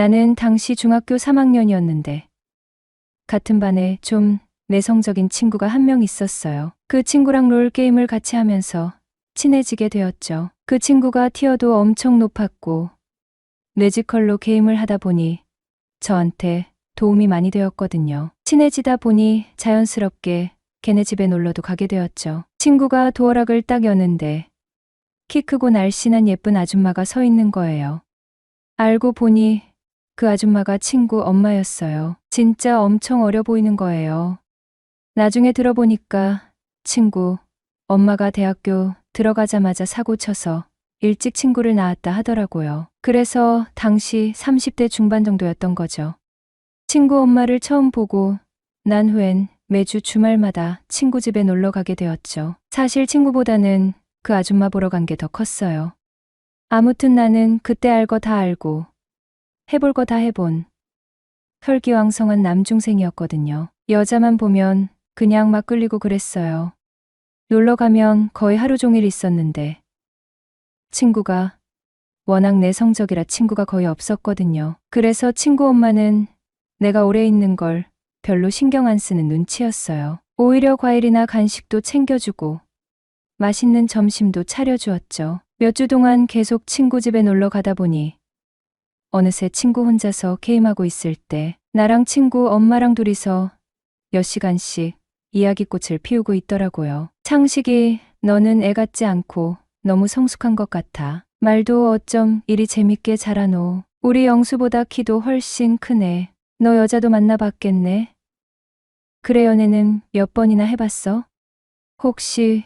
나는 당시 중학교 3학년이었는데 같은 반에 좀 내성적인 친구가 한 명 있었어요. 그 친구랑 롤게임을 같이 하면서 친해지게 되었죠. 그 친구가 티어도 엄청 높았고 뇌지컬로 게임을 하다 보니 저한테 도움이 많이 되었거든요. 친해지다 보니 자연스럽게 걔네 집에 놀러도 가게 되었죠. 친구가 도어락을 딱 여는데 키 크고 날씬한 예쁜 아줌마가 서 있는 거예요. 알고 보니 그 아줌마가 친구 엄마였어요. 진짜 엄청 어려 보이는 거예요. 나중에 들어보니까 친구 엄마가 대학교 들어가자마자 사고 쳐서 일찍 친구를 낳았다 하더라고요. 그래서 당시 30대 중반 정도였던 거죠. 친구 엄마를 처음 보고 난 후엔 매주 주말마다 친구 집에 놀러 가게 되었죠. 사실 친구보다는 그 아줌마 보러 간 게 더 컸어요. 아무튼 나는 그때 알 거 다 알고 해볼 거 다 해본 혈기왕성한 남중생이었거든요. 여자만 보면 그냥 막 끌리고 그랬어요. 놀러 가면 거의 하루 종일 있었는데 친구가 워낙 내성적이라 친구가 거의 없었거든요. 그래서 친구 엄마는 내가 오래 있는 걸 별로 신경 안 쓰는 눈치였어요. 오히려 과일이나 간식도 챙겨주고 맛있는 점심도 차려주었죠. 몇 주 동안 계속 친구 집에 놀러 가다 보니 어느새 친구 혼자서 게임하고 있을 때 나랑 친구 엄마랑 둘이서 몇 시간씩 이야기꽃을 피우고 있더라고요. 창식이 너는 애 같지 않고 너무 성숙한 것 같아. 말도 어쩜 이리 재밌게 잘하노. 우리 영수보다 키도 훨씬 크네. 너 여자도 만나봤겠네. 그래 연애는 몇 번이나 해봤어? 혹시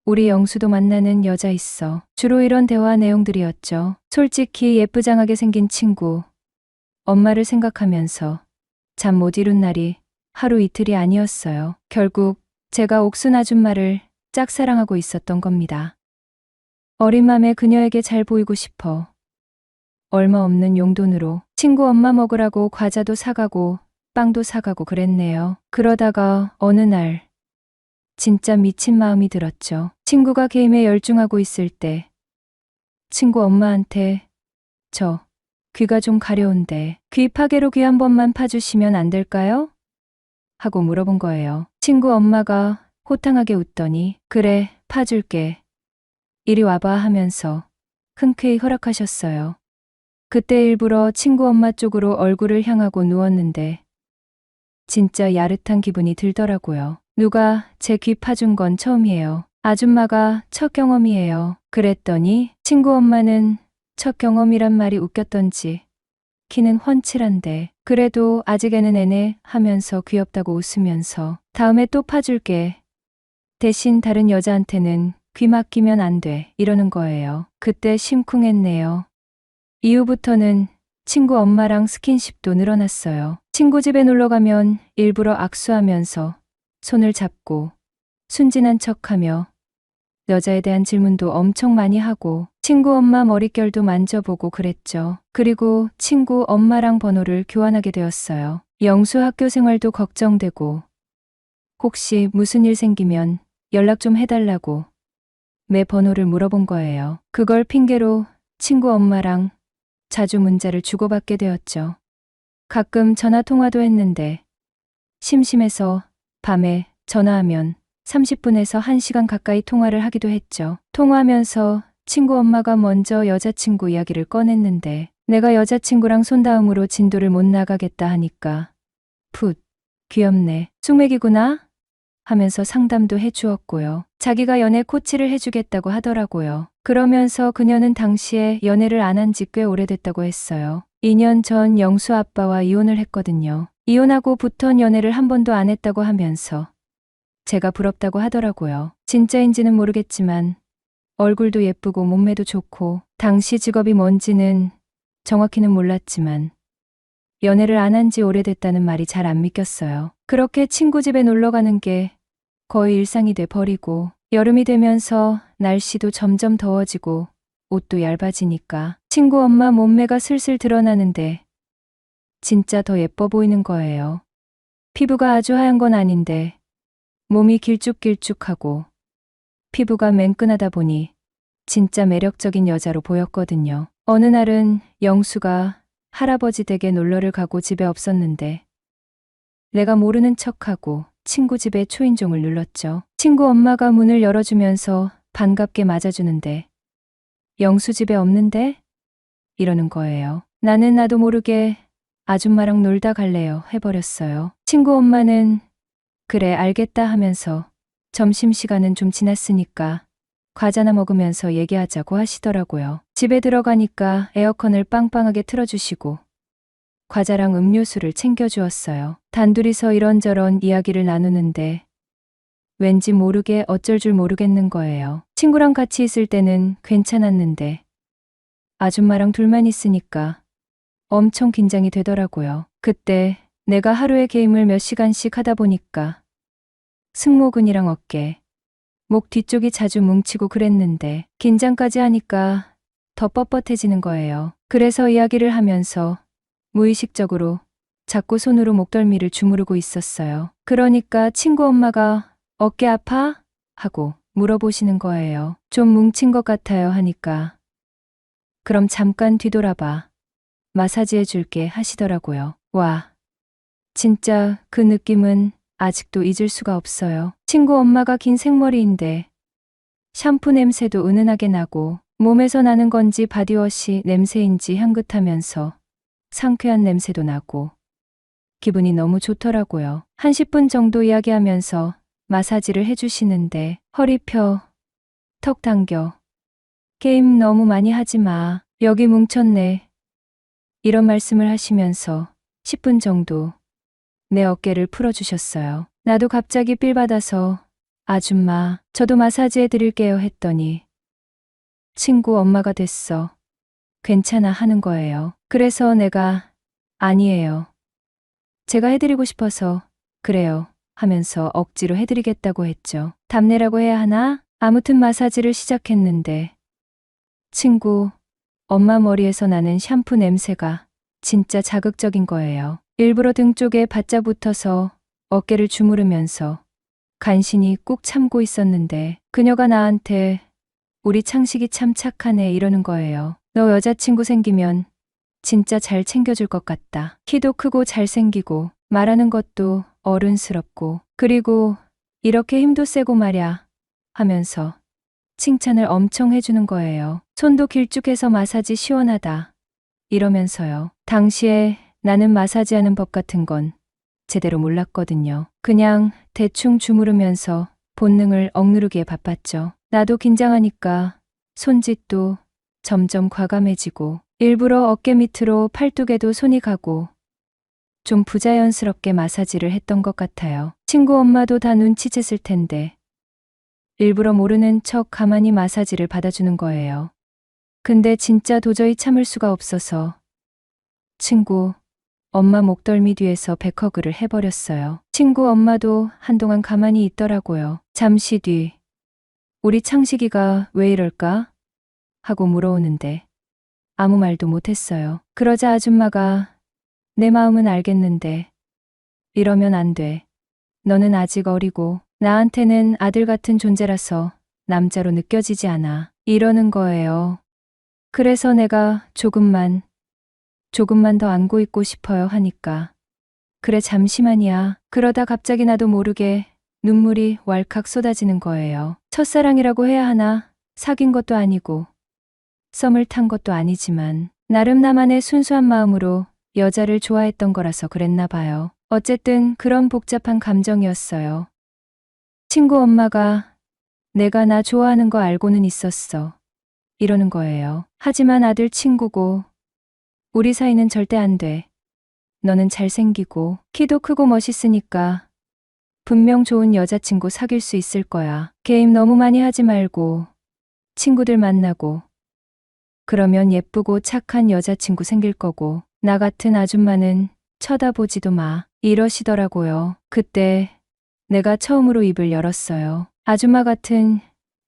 우리 영수도 만나는 여자 있어. 주로 이런 대화 내용들이었죠. 솔직히 예쁘장하게 생긴 친구. 엄마를 생각하면서 잠 못 이룬 날이 하루 이틀이 아니었어요. 결국 제가 옥순 아줌마를 짝사랑하고 있었던 겁니다. 어린 맘에 그녀에게 잘 보이고 싶어. 얼마 없는 용돈으로 친구 엄마 먹으라고 과자도 사가고 빵도 사가고 그랬네요. 그러다가 어느 날 진짜 미친 마음이 들었죠. 친구가 게임에 열중하고 있을 때 친구 엄마한테 저 귀가 좀 가려운데 귀 파개로 귀 한 번만 파주시면 안 될까요? 하고 물어본 거예요. 친구 엄마가 호탕하게 웃더니 그래 파줄게. 이리 와봐 하면서 흔쾌히 허락하셨어요. 그때 일부러 친구 엄마 쪽으로 얼굴을 향하고 누웠는데 진짜 야릇한 기분이 들더라고요. 누가 제 귀 파준 건 처음이에요. 아줌마가 첫 경험이에요. 그랬더니 친구 엄마는 첫 경험이란 말이 웃겼던지 키는 훤칠한데 그래도 아직에는 애네 하면서 귀엽다고 웃으면서 다음에 또 파줄게. 대신 다른 여자한테는 귀 맡기면 안 돼. 이러는 거예요. 그때 심쿵했네요. 이후부터는 친구 엄마랑 스킨십도 늘어났어요. 친구 집에 놀러 가면 일부러 악수하면서 손을 잡고 순진한 척하며 여자에 대한 질문도 엄청 많이 하고 친구 엄마 머릿결도 만져보고 그랬죠. 그리고 친구 엄마랑 번호를 교환하게 되었어요. 영수 학교 생활도 걱정되고 혹시 무슨 일 생기면 연락 좀 해달라고 매 번호를 물어본 거예요. 그걸 핑계로 친구 엄마랑 자주 문자를 주고받게 되었죠. 가끔 전화 통화도 했는데 심심해서 밤에 전화하면 30분에서 1시간 가까이 통화를 하기도 했죠. 통화하면서 친구 엄마가 먼저 여자친구 이야기를 꺼냈는데 내가 여자친구랑 손다음으로 진도를 못 나가겠다 하니까 풋, 귀엽네. 숙맥이구나? 하면서 상담도 해주었고요. 자기가 연애 코치를 해주겠다고 하더라고요. 그러면서 그녀는 당시에 연애를 안 한 지 꽤 오래됐다고 했어요. 2년 전 영수 아빠와 이혼을 했거든요. 이혼하고부턴 연애를 한 번도 안 했다고 하면서 제가 부럽다고 하더라고요. 진짜인지는 모르겠지만 얼굴도 예쁘고 몸매도 좋고 당시 직업이 뭔지는 정확히는 몰랐지만 연애를 안 한 지 오래됐다는 말이 잘 안 믿겼어요. 그렇게 친구 집에 놀러 가는 게 거의 일상이 돼 버리고 여름이 되면서 날씨도 점점 더워지고 옷도 얇아지니까 친구 엄마 몸매가 슬슬 드러나는데 진짜 더 예뻐 보이는 거예요. 피부가 아주 하얀 건 아닌데 몸이 길쭉길쭉하고 피부가 매끈하다 보니 진짜 매력적인 여자로 보였거든요. 어느 날은 영수가 할아버지 댁에 놀러를 가고 집에 없었는데 내가 모르는 척하고 친구 집에 초인종을 눌렀죠. 친구 엄마가 문을 열어주면서 반갑게 맞아주는데 영수 집에 없는데? 이러는 거예요. 나는 나도 모르게 아줌마랑 놀다 갈래요 해버렸어요. 친구 엄마는 그래 알겠다 하면서 점심시간은 좀 지났으니까 과자나 먹으면서 얘기하자고 하시더라고요. 집에 들어가니까 에어컨을 빵빵하게 틀어주시고 과자랑 음료수를 챙겨주었어요. 단둘이서 이런저런 이야기를 나누는데 왠지 모르게 어쩔 줄 모르겠는 거예요. 친구랑 같이 있을 때는 괜찮았는데 아줌마랑 둘만 있으니까 엄청 긴장이 되더라고요. 그때 내가 하루에 게임을 몇 시간씩 하다 보니까 승모근이랑 어깨, 목 뒤쪽이 자주 뭉치고 그랬는데 긴장까지 하니까 더 뻣뻣해지는 거예요. 그래서 이야기를 하면서 무의식적으로 자꾸 손으로 목덜미를 주무르고 있었어요. 그러니까 친구 엄마가 어깨 아파? 하고 물어보시는 거예요. 좀 뭉친 것 같아요 하니까 그럼 잠깐 뒤돌아봐. 마사지 해줄게 하시더라고요. 와, 진짜 그 느낌은 아직도 잊을 수가 없어요. 친구 엄마가 긴 생머리인데 샴푸 냄새도 은은하게 나고 몸에서 나는 건지 바디워시 냄새인지 향긋하면서 상쾌한 냄새도 나고 기분이 너무 좋더라고요. 한 10분 정도 이야기하면서 마사지를 해주시는데 허리 펴, 턱 당겨, 게임 너무 많이 하지 마, 여기 뭉쳤네. 이런 말씀을 하시면서 10분 정도 내 어깨를 풀어주셨어요. 나도 갑자기 삘 받아서 아줌마, 저도 마사지 해드릴게요 했더니 친구 엄마가 됐어. 괜찮아 하는 거예요. 그래서 내가 아니에요. 제가 해드리고 싶어서 그래요 하면서 억지로 해드리겠다고 했죠. 답례라고 해야 하나? 아무튼 마사지를 시작했는데 친구 엄마 머리에서 나는 샴푸 냄새가 진짜 자극적인 거예요. 일부러 등 쪽에 바짝 붙어서 어깨를 주무르면서 간신히 꾹 참고 있었는데 그녀가 나한테 우리 창식이 참 착하네 이러는 거예요. 너 여자친구 생기면 진짜 잘 챙겨줄 것 같다. 키도 크고 잘생기고 말하는 것도 어른스럽고 그리고 이렇게 힘도 세고 말야 하면서 칭찬을 엄청 해주는 거예요. 손도 길쭉해서 마사지 시원하다 이러면서요. 당시에 나는 마사지하는 법 같은 건 제대로 몰랐거든요. 그냥 대충 주무르면서 본능을 억누르기에 바빴죠. 나도 긴장하니까 손짓도 점점 과감해지고 일부러 어깨 밑으로 팔뚝에도 손이 가고 좀 부자연스럽게 마사지를 했던 것 같아요. 친구 엄마도 다 눈치챘을 텐데 일부러 모르는 척 가만히 마사지를 받아주는 거예요. 근데 진짜 도저히 참을 수가 없어서 친구 엄마 목덜미 뒤에서 백허그를 해버렸어요. 친구 엄마도 한동안 가만히 있더라고요. 잠시 뒤 우리 창식이가 왜 이럴까? 하고 물어오는데 아무 말도 못했어요. 그러자 아줌마가 내 마음은 알겠는데 이러면 안 돼. 너는 아직 어리고 나한테는 아들 같은 존재라서 남자로 느껴지지 않아. 이러는 거예요. 그래서 내가 조금만 더 안고 있고 싶어요 하니까 그래 잠시만이야. 그러다 갑자기 나도 모르게 눈물이 왈칵 쏟아지는 거예요. 첫사랑이라고 해야 하나? 사귄 것도 아니고 썸을 탄 것도 아니지만 나름 나만의 순수한 마음으로 여자를 좋아했던 거라서 그랬나 봐요. 어쨌든 그런 복잡한 감정이었어요. 친구 엄마가 내가 나 좋아하는 거 알고는 있었어. 이러는 거예요. 하지만 아들 친구고 우리 사이는 절대 안 돼. 너는 잘생기고 키도 크고 멋있으니까 분명 좋은 여자친구 사귈 수 있을 거야. 게임 너무 많이 하지 말고 친구들 만나고 그러면 예쁘고 착한 여자친구 생길 거고 나 같은 아줌마는 쳐다보지도 마. 이러시더라고요. 그때 내가 처음으로 입을 열었어요. 아줌마 같은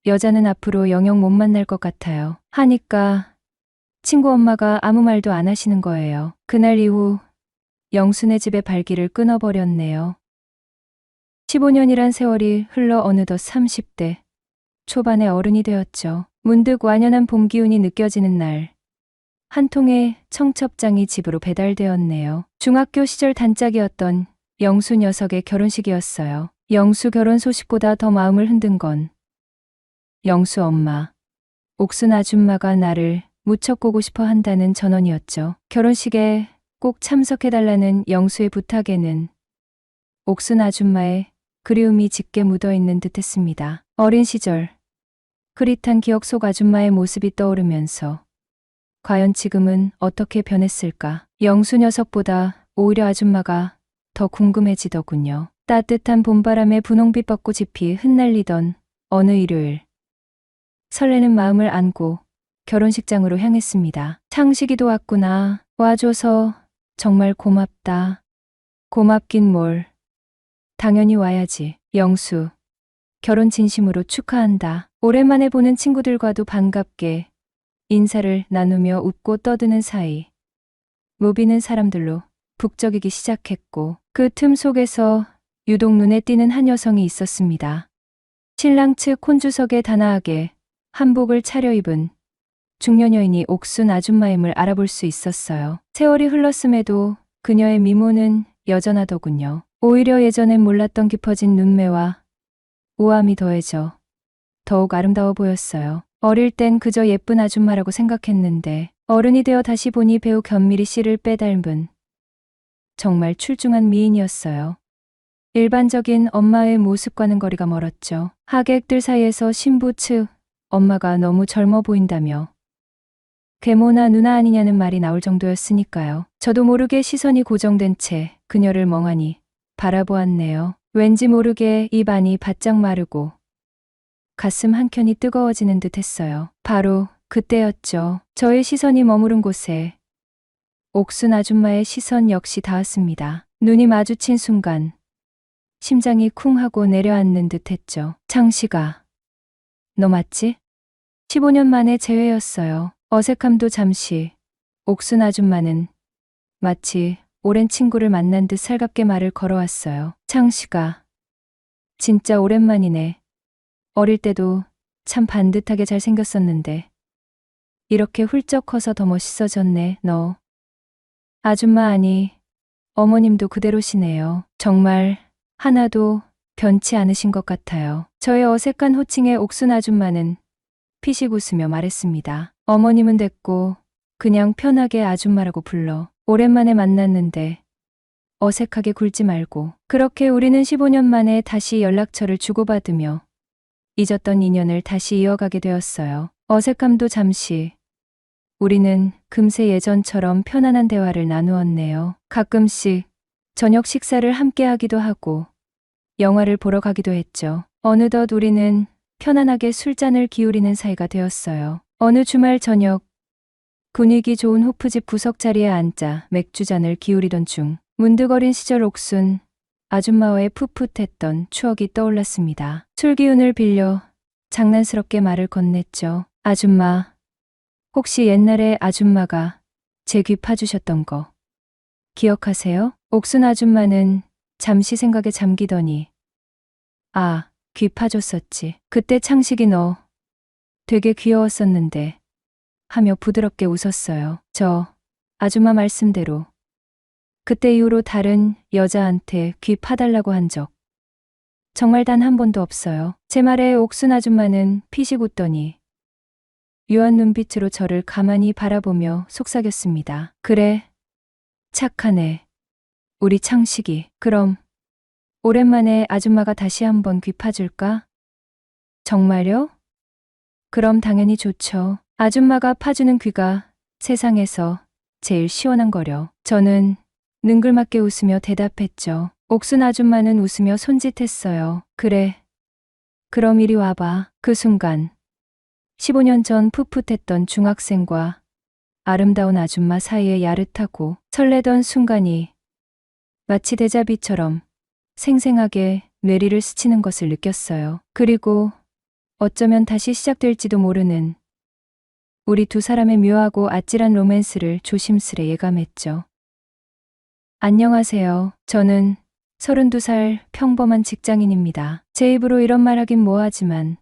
여자는 앞으로 영영 못 만날 것 같아요. 하니까 친구 엄마가 아무 말도 안 하시는 거예요. 그날 이후 영순의 집에 발길을 끊어버렸네요. 15년이란 세월이 흘러 어느덧 30대 초반의 어른이 되었죠. 문득 완연한 봄 기운이 느껴지는 날 한 통의 청첩장이 집으로 배달되었네요. 중학교 시절 단짝이었던 영수 녀석의 결혼식이었어요. 영수 결혼 소식보다 더 마음을 흔든 건 영수 엄마, 옥순 아줌마가 나를 무척 보고 싶어 한다는 전언이었죠. 결혼식에 꼭 참석해달라는 영수의 부탁에는 옥순 아줌마의 그리움이 짙게 묻어있는 듯했습니다. 어린 시절, 흐릿한 기억 속 아줌마의 모습이 떠오르면서 과연 지금은 어떻게 변했을까? 영수 녀석보다 오히려 아줌마가 더 궁금해지더군요. 따뜻한 봄바람에 분홍빛 벚꽃잎이 흩날리던 어느 일요일, 설레는 마음을 안고 결혼식장으로 향했습니다. 창식이도 왔구나. 와줘서 정말 고맙다. 고맙긴 뭘. 당연히 와야지. 영수, 결혼 진심으로 축하한다. 오랜만에 보는 친구들과도 반갑게 인사를 나누며 웃고 떠드는 사이 모비는 사람들로 북적이기 시작했고 그 틈 속에서 유독 눈에 띄는 한 여성이 있었습니다. 신랑 측 혼주석에 단아하게 한복을 차려입은 중년 여인이 옥순 아줌마임을 알아볼 수 있었어요. 세월이 흘렀음에도 그녀의 미모는 여전하더군요. 오히려 예전엔 몰랐던 깊어진 눈매와 우아함이 더해져 더욱 아름다워 보였어요. 어릴 땐 그저 예쁜 아줌마라고 생각했는데 어른이 되어 다시 보니 배우 견미리 씨를 빼닮은 정말 출중한 미인이었어요. 일반적인 엄마의 모습과는 거리가 멀었죠. 하객들 사이에서 신부 측 엄마가 너무 젊어 보인다며 계모나 누나 아니냐는 말이 나올 정도였으니까요. 저도 모르게 시선이 고정된 채 그녀를 멍하니 바라보았네요. 왠지 모르게 입 안이 바짝 마르고 가슴 한켠이 뜨거워지는 듯 했어요. 바로 그때였죠. 저의 시선이 머무른 곳에 옥순 아줌마의 시선 역시 닿았습니다. 눈이 마주친 순간 심장이 쿵 하고 내려앉는 듯 했죠. 창식아, 너 맞지? 15년 만에 재회였어요. 어색함도 잠시. 옥순 아줌마는 마치 오랜 친구를 만난 듯 살갑게 말을 걸어왔어요. 창식아, 진짜 오랜만이네. 어릴 때도 참 반듯하게 잘생겼었는데 이렇게 훌쩍 커서 더 멋있어졌네, 너. 아줌마 아니, 어머님도 그대로시네요. 정말 하나도 변치 않으신 것 같아요. 저의 어색한 호칭에 옥순 아줌마는 피식 웃으며 말했습니다. 어머님은 됐고 그냥 편하게 아줌마라고 불러. 오랜만에 만났는데 어색하게 굴지 말고. 그렇게 우리는 15년 만에 다시 연락처를 주고받으며 잊었던 인연을 다시 이어가게 되었어요. 어색함도 잠시. 우리는 금세 예전처럼 편안한 대화를 나누었네요. 가끔씩 저녁 식사를 함께 하기도 하고 영화를 보러 가기도 했죠. 어느덧 우리는 편안하게 술잔을 기울이는 사이가 되었어요. 어느 주말 저녁 분위기 좋은 호프집 구석 자리에 앉아 맥주잔을 기울이던 중 문득 어린 시절 옥순 아줌마와의 풋풋했던 추억이 떠올랐습니다. 술 기운을 빌려 장난스럽게 말을 건넸죠. 아줌마, 혹시 옛날에 아줌마가 제 귀 파주셨던 거 기억하세요? 옥순 아줌마는 잠시 생각에 잠기더니 아, 귀 파줬었지. 그때 창식이 너 되게 귀여웠었는데 하며 부드럽게 웃었어요. 저 아줌마 말씀대로 그때 이후로 다른 여자한테 귀 파달라고 한 적 정말 단 한 번도 없어요. 제 말에 옥순 아줌마는 피식 웃더니 유한 눈빛으로 저를 가만히 바라보며 속삭였습니다. 그래, 착하네. 우리 창식이. 그럼 오랜만에 아줌마가 다시 한번 귀 파줄까? 정말요? 그럼 당연히 좋죠. 아줌마가 파주는 귀가 세상에서 제일 시원한 거려. 저는 능글맞게 웃으며 대답했죠. 옥순 아줌마는 웃으며 손짓했어요. 그래. 그럼 이리 와봐. 그 순간 15년 전 풋풋했던 중학생과 아름다운 아줌마 사이에 야릇하고 설레던 순간이 마치 데자비처럼 생생하게 뇌리를 스치는 것을 느꼈어요. 그리고 어쩌면 다시 시작될지도 모르는 우리 두 사람의 묘하고 아찔한 로맨스를 조심스레 예감했죠. 안녕하세요. 저는 32살 평범한 직장인입니다. 제 입으로 이런 말 하긴 뭐하지만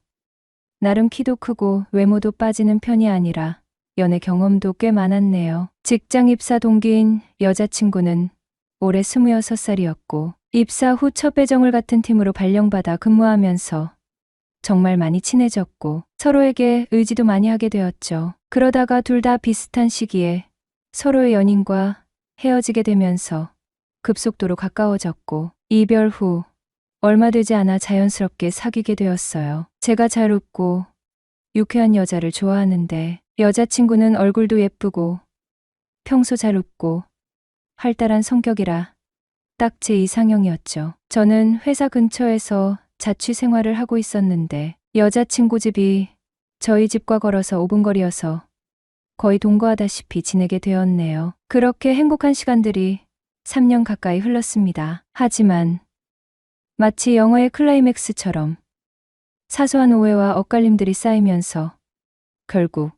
나름 키도 크고 외모도 빠지는 편이 아니라 연애 경험도 꽤 많았네요. 직장 입사 동기인 여자친구는 올해 26살이었고 입사 후 첫 배정을 같은 팀으로 발령받아 근무하면서 정말 많이 친해졌고 서로에게 의지도 많이 하게 되었죠. 그러다가 둘 다 비슷한 시기에 서로의 연인과 헤어지게 되면서 급속도로 가까워졌고 이별 후 얼마 되지 않아 자연스럽게 사귀게 되었어요. 제가 잘 웃고 유쾌한 여자를 좋아하는데 여자친구는 얼굴도 예쁘고 평소 잘 웃고 활달한 성격이라 딱 제 이상형이었죠. 저는 회사 근처에서 자취 생활을 하고 있었는데 여자친구 집이 저희 집과 걸어서 5분 거리여서 거의 동거하다시피 지내게 되었네요. 그렇게 행복한 시간들이 3년 가까이 흘렀습니다. 하지만 마치 영화의 클라이맥스처럼 사소한 오해와 엇갈림들이 쌓이면서 결국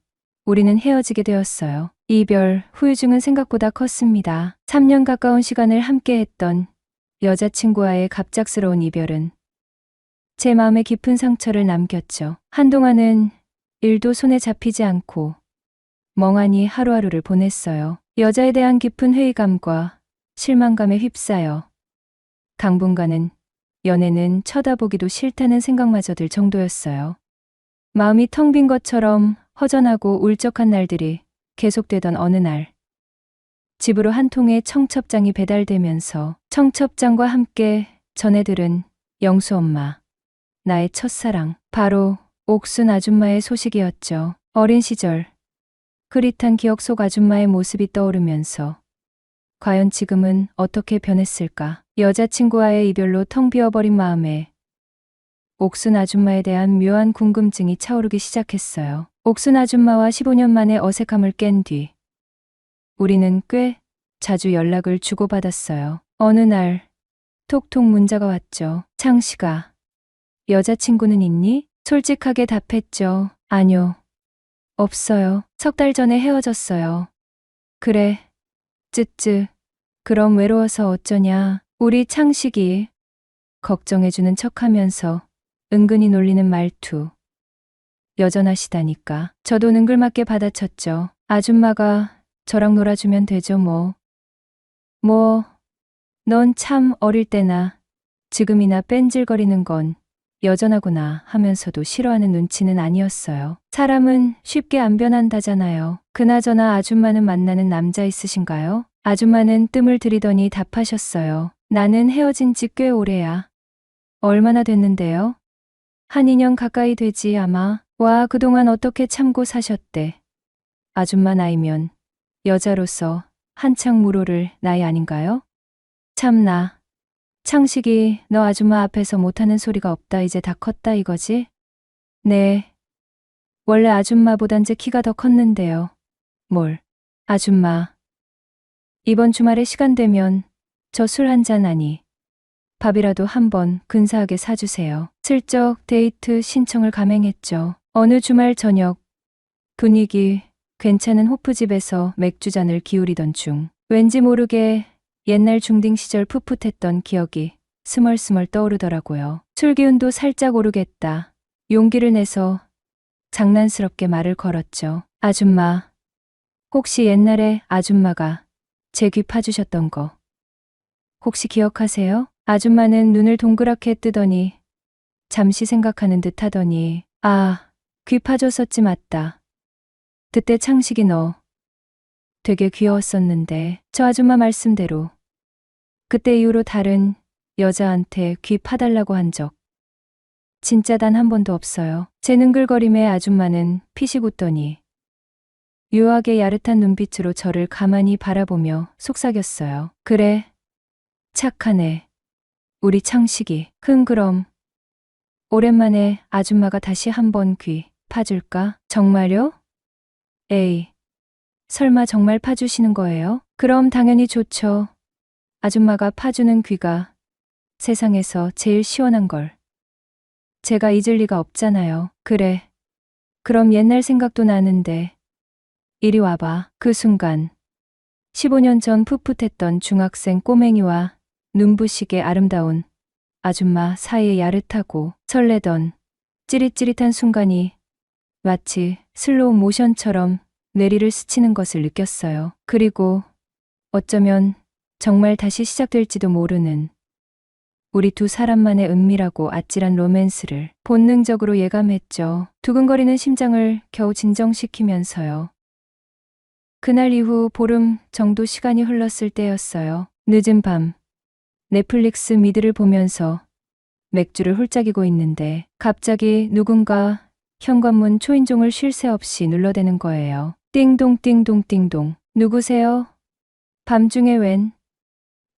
우리는 헤어지게 되었어요. 이별 후유증은 생각보다 컸습니다. 3년 가까운 시간을 함께했던 여자친구와의 갑작스러운 이별은 제 마음에 깊은 상처를 남겼죠. 한동안은 일도 손에 잡히지 않고 멍하니 하루하루를 보냈어요. 여자에 대한 깊은 회의감과 실망감에 휩싸여 당분간은 연애는 쳐다보기도 싫다는 생각마저 들 정도였어요. 마음이 텅 빈 것처럼 허전하고 울적한 날들이 계속되던 어느 날 집으로 한 통의 청첩장이 배달되면서 청첩장과 함께 전해들은 영수 엄마, 나의 첫사랑, 바로 옥순 아줌마의 소식이었죠. 어린 시절 흐릿한 기억 속 아줌마의 모습이 떠오르면서 과연 지금은 어떻게 변했을까? 여자친구와의 이별로 텅 비어버린 마음에 옥순 아줌마에 대한 묘한 궁금증이 차오르기 시작했어요. 옥순 아줌마와 15년 만에 어색함을 깬 뒤 우리는 꽤 자주 연락을 주고받았어요. 어느 날 톡톡 문자가 왔죠. 창식아, 여자친구는 있니? 솔직하게 답했죠. 아뇨, 없어요. 석 달 전에 헤어졌어요. 그래, 쯔쯔. 그럼 외로워서 어쩌냐. 우리 창식이 걱정해주는 척하면서 은근히 놀리는 말투. 여전하시다니까. 저도 능글맞게 받아쳤죠. 아줌마가 저랑 놀아주면 되죠 뭐. 넌 참 어릴 때나 지금이나 뺀질거리는 건 여전하구나 하면서도 싫어하는 눈치는 아니었어요. 사람은 쉽게 안 변한다잖아요. 그나저나 아줌마는 만나는 남자 있으신가요? 아줌마는 뜸을 들이더니 답하셨어요. 나는 헤어진 지 꽤 오래야. 얼마나 됐는데요? 한 2년 가까이 되지 아마. 와, 그동안 어떻게 참고 사셨대. 아줌마 나이면 여자로서 한창 물오를 나이 아닌가요? 참나. 창식이 너 아줌마 앞에서 못하는 소리가 없다. 이제 다 컸다 이거지? 네. 원래 아줌마보단 제 키가 더 컸는데요. 뭘? 아줌마. 이번 주말에 시간 되면 저 술 한잔 하니 밥이라도 한번 근사하게 사주세요. 슬쩍 데이트 신청을 감행했죠. 어느 주말 저녁 분위기 괜찮은 호프집에서 맥주잔을 기울이던 중 왠지 모르게 옛날 중딩 시절 풋풋했던 기억이 스멀스멀 떠오르더라고요. 술 기운도 살짝 오르겠다. 용기를 내서 장난스럽게 말을 걸었죠. 아줌마, 혹시 옛날에 아줌마가 제 귀 파주셨던 거 혹시 기억하세요? 아줌마는 눈을 동그랗게 뜨더니 잠시 생각하는 듯 하더니 아, 귀 파줬었지 맞다. 그때 창식이 너 되게 귀여웠었는데. 저 아줌마 말씀대로 그때 이후로 다른 여자한테 귀 파달라고 한 적 진짜 단 한 번도 없어요. 제 능글거림에 아줌마는 피식 웃더니 묘하게 야릇한 눈빛으로 저를 가만히 바라보며 속삭였어요. 그래, 착하네. 우리 창식이. 그럼 오랜만에 아줌마가 다시 한번 귀 파줄까? 정말요? 에이, 설마 정말 파주시는 거예요? 그럼 당연히 좋죠. 아줌마가 파주는 귀가 세상에서 제일 시원한 걸 제가 잊을 리가 없잖아요. 그래. 그럼 옛날 생각도 나는데 이리 와봐. 그 순간 15년 전 풋풋했던 중학생 꼬맹이와 눈부시게 아름다운 아줌마 사이에 야릇하고 설레던 찌릿찌릿한 순간이 마치 슬로우 모션처럼 뇌리를 스치는 것을 느꼈어요. 그리고 어쩌면 정말 다시 시작될지도 모르는 우리 두 사람만의 은밀하고 아찔한 로맨스를 본능적으로 예감했죠. 두근거리는 심장을 겨우 진정시키면서요. 그날 이후 보름 정도 시간이 흘렀을 때였어요. 늦은 밤, 넷플릭스 미드를 보면서 맥주를 홀짝이고 있는데 갑자기 누군가 현관문 초인종을 쉴 새 없이 눌러대는 거예요. 띵동 띵동 띵동. 누구세요? 밤중에 웬?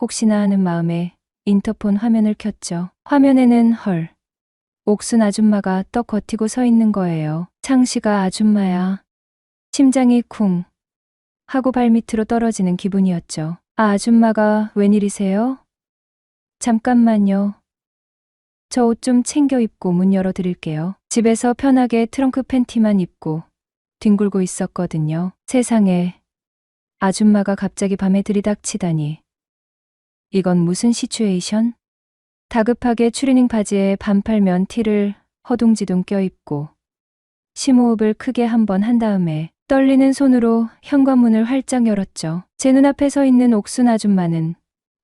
혹시나 하는 마음에 인터폰 화면을 켰죠. 화면에는 헐. 옥순 아줌마가 떡 버티고 서 있는 거예요. 창씨가 아줌마야. 심장이 쿵 하고 발밑으로 떨어지는 기분이었죠. 아, 아줌마가 웬일이세요? 잠깐만요. 저 옷 좀 챙겨 입고 문 열어 드릴게요. 집에서 편하게 트렁크 팬티만 입고 뒹굴고 있었거든요. 세상에, 아줌마가 갑자기 밤에 들이닥치다니. 이건 무슨 시츄에이션? 다급하게 추리닝 바지에 반팔면 티를 허둥지둥 껴입고 심호흡을 크게 한 번 한 다음에 떨리는 손으로 현관문을 활짝 열었죠. 제 눈앞에 서 있는 옥순 아줌마는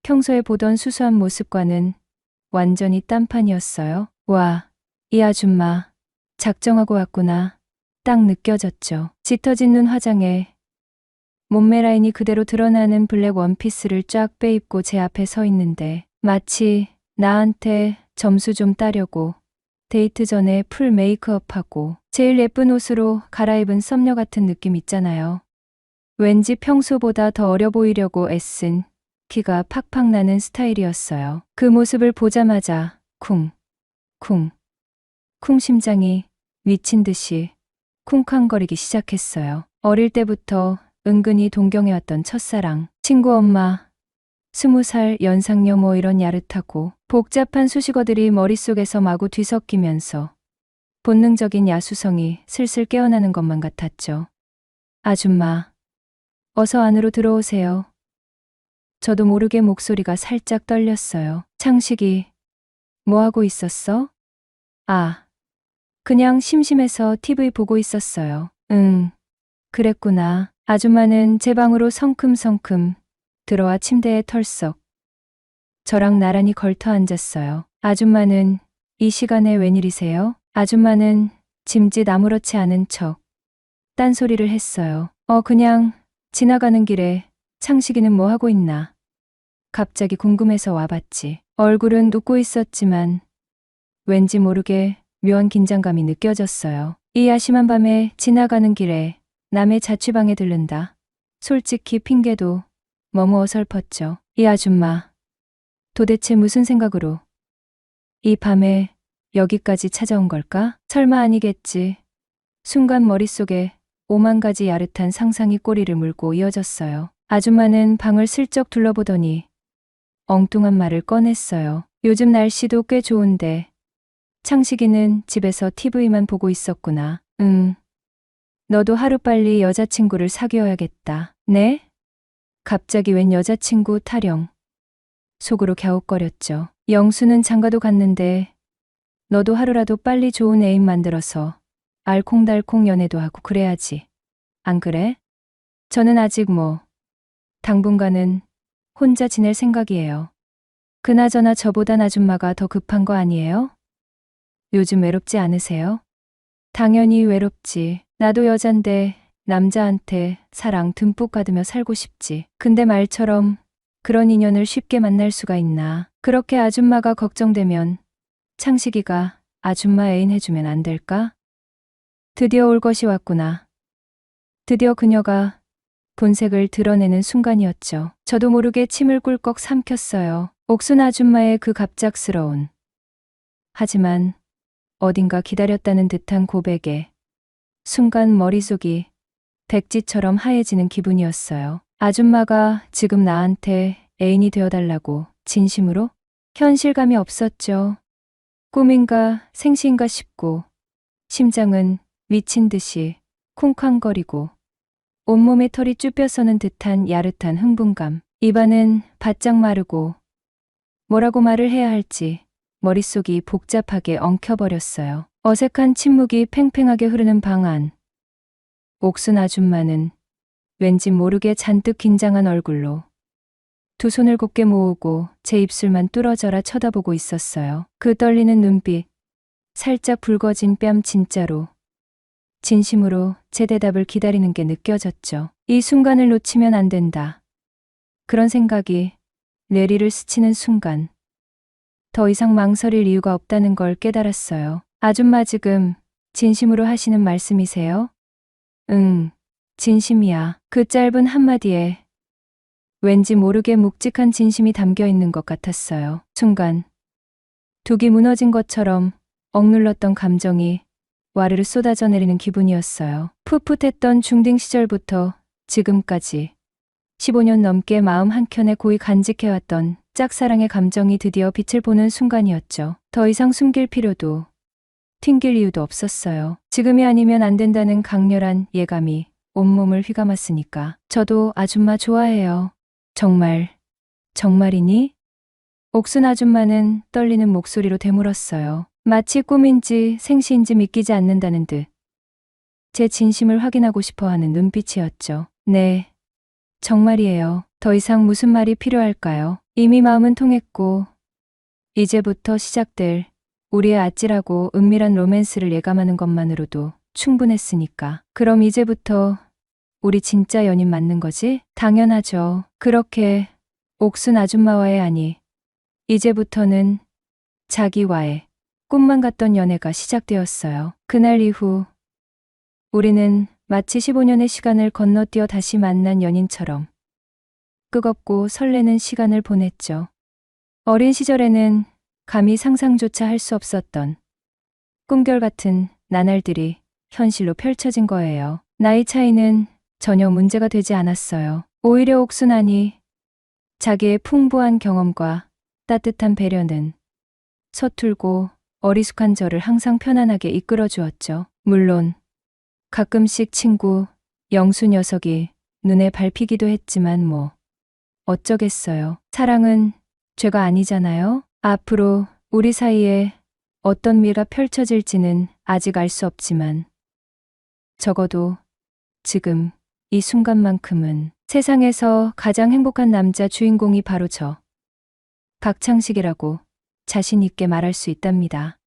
평소에 보던 수수한 모습과는 완전히 딴판이었어요. 와, 이 아줌마 작정하고 왔구나. 딱 느껴졌죠. 짙어진 눈 화장에 몸매 라인이 그대로 드러나는 블랙 원피스를 쫙 빼입고 제 앞에 서 있는데 마치 나한테 점수 좀 따려고 데이트 전에 풀 메이크업하고 제일 예쁜 옷으로 갈아입은 썸녀 같은 느낌 있잖아요. 왠지 평소보다 더 어려 보이려고 애쓴 기가 팍팍 나는 스타일이었어요. 그 모습을 보자마자 쿵, 쿵, 쿵 심장이 미친 듯이 쿵쾅거리기 시작했어요. 어릴 때부터 은근히 동경해왔던 첫사랑, 친구 엄마, 20살 연상녀 뭐 이런 야릇하고 복잡한 수식어들이 머릿속에서 마구 뒤섞이면서 본능적인 야수성이 슬슬 깨어나는 것만 같았죠. 아줌마, 어서 안으로 들어오세요. 저도 모르게 목소리가 살짝 떨렸어요. 창식이, 뭐하고 있었어? 아, 그냥 심심해서 TV 보고 있었어요. 그랬구나. 아줌마는 제 방으로 성큼성큼 들어와 침대에 털썩 저랑 나란히 걸터 앉았어요. 아줌마는 이 시간에 웬일이세요? 아줌마는 짐짓 아무렇지 않은 척 딴소리를 했어요. 그냥 지나가는 길에 창식이는 뭐 하고 있나? 갑자기 궁금해서 와봤지. 얼굴은 웃고 있었지만 왠지 모르게 묘한 긴장감이 느껴졌어요. 이 야심한 밤에 지나가는 길에 남의 자취방에 들른다. 솔직히 핑계도 너무 어설펐죠. 이 아줌마, 도대체 무슨 생각으로 이 밤에 여기까지 찾아온 걸까? 설마 아니겠지. 순간 머릿속에 5만 가지 야릇한 상상이 꼬리를 물고 이어졌어요. 아줌마는 방을 슬쩍 둘러보더니 엉뚱한 말을 꺼냈어요. 요즘 날씨도 꽤 좋은데 창식이는 집에서 TV만 보고 있었구나. 너도 하루빨리 여자친구를 사귀어야겠다. 네? 갑자기 웬 여자친구 타령. 속으로 갸웃거렸죠. 영수는 장가도 갔는데 너도 하루라도 빨리 좋은 애인 만들어서 알콩달콩 연애도 하고 그래야지. 안 그래? 저는 아직 당분간은 혼자 지낼 생각이에요. 그나저나 저보단 아줌마가 더 급한 거 아니에요? 요즘 외롭지 않으세요? 당연히 외롭지. 나도 여잔데 남자한테 사랑 듬뿍 받으며 살고 싶지. 근데 말처럼 그런 인연을 쉽게 만날 수가 있나. 그렇게 아줌마가 걱정되면 창식이가 아줌마 애인 해주면 안 될까? 드디어 올 것이 왔구나. 드디어 그녀가 본색을 드러내는 순간이었죠. 저도 모르게 침을 꿀꺽 삼켰어요. 옥순 아줌마의 그 갑작스러운 하지만 어딘가 기다렸다는 듯한 고백에 순간 머릿속이 백지처럼 하얘지는 기분이었어요. 아줌마가 지금 나한테 애인이 되어달라고 진심으로? 현실감이 없었죠. 꿈인가 생시인가 싶고 심장은 미친 듯이 쿵쾅거리고 온몸에 털이 쭈뼛서는 듯한 야릇한 흥분감. 입안은 바짝 마르고 뭐라고 말을 해야 할지 머릿속이 복잡하게 엉켜버렸어요. 어색한 침묵이 팽팽하게 흐르는 방 안. 옥순 아줌마는 왠지 모르게 잔뜩 긴장한 얼굴로 두 손을 곧게 모으고 제 입술만 뚫어져라 쳐다보고 있었어요. 그 떨리는 눈빛, 살짝 붉어진 뺨 진짜로, 진심으로 제 대답을 기다리는 게 느껴졌죠. 이 순간을 놓치면 안 된다. 그런 생각이 뇌리를 스치는 순간 더 이상 망설일 이유가 없다는 걸 깨달았어요. 아줌마 지금 진심으로 하시는 말씀이세요? 응, 진심이야. 그 짧은 한마디에 왠지 모르게 묵직한 진심이 담겨 있는 것 같았어요. 순간 둑이 무너진 것처럼 억눌렀던 감정이 와르르 쏟아져 내리는 기분이었어요. 풋풋했던 중딩 시절부터 지금까지 15년 넘게 마음 한켠에 고이 간직해왔던 짝사랑의 감정이 드디어 빛을 보는 순간이었죠. 더 이상 숨길 필요도 튕길 이유도 없었어요. 지금이 아니면 안 된다는 강렬한 예감이 온몸을 휘감았으니까. 저도 아줌마 좋아해요. 정말, 정말이니? 옥순 아줌마는 떨리는 목소리로 되물었어요. 마치 꿈인지 생시인지 믿기지 않는다는 듯. 제 진심을 확인하고 싶어 하는 눈빛이었죠. 네, 정말이에요. 더 이상 무슨 말이 필요할까요? 이미 마음은 통했고, 이제부터 시작될 우리의 아찔하고 은밀한 로맨스를 예감하는 것만으로도 충분했으니까. 그럼 이제부터 우리 진짜 연인 맞는 거지? 당연하죠. 그렇게 옥순 아줌마와의 아니, 이제부터는 자기와의 꿈만 같던 연애가 시작되었어요. 그날 이후 우리는 마치 15년의 시간을 건너뛰어 다시 만난 연인처럼 뜨겁고 설레는 시간을 보냈죠. 어린 시절에는 감히 상상조차 할 수 없었던 꿈결 같은 나날들이 현실로 펼쳐진 거예요. 나이 차이는 전혀 문제가 되지 않았어요. 오히려 옥순하니 자기의 풍부한 경험과 따뜻한 배려는 서툴고 어리숙한 저를 항상 편안하게 이끌어 주었죠. 물론 가끔씩 친구 영수 녀석이 눈에 밟히기도 했지만 뭐 어쩌겠어요. 사랑은 죄가 아니잖아요. 앞으로 우리 사이에 어떤 미래가 펼쳐질지는 아직 알 수 없지만 적어도 지금 이 순간만큼은 세상에서 가장 행복한 남자 주인공이 바로 저 박창식이라고 자신 있게 말할 수 있답니다.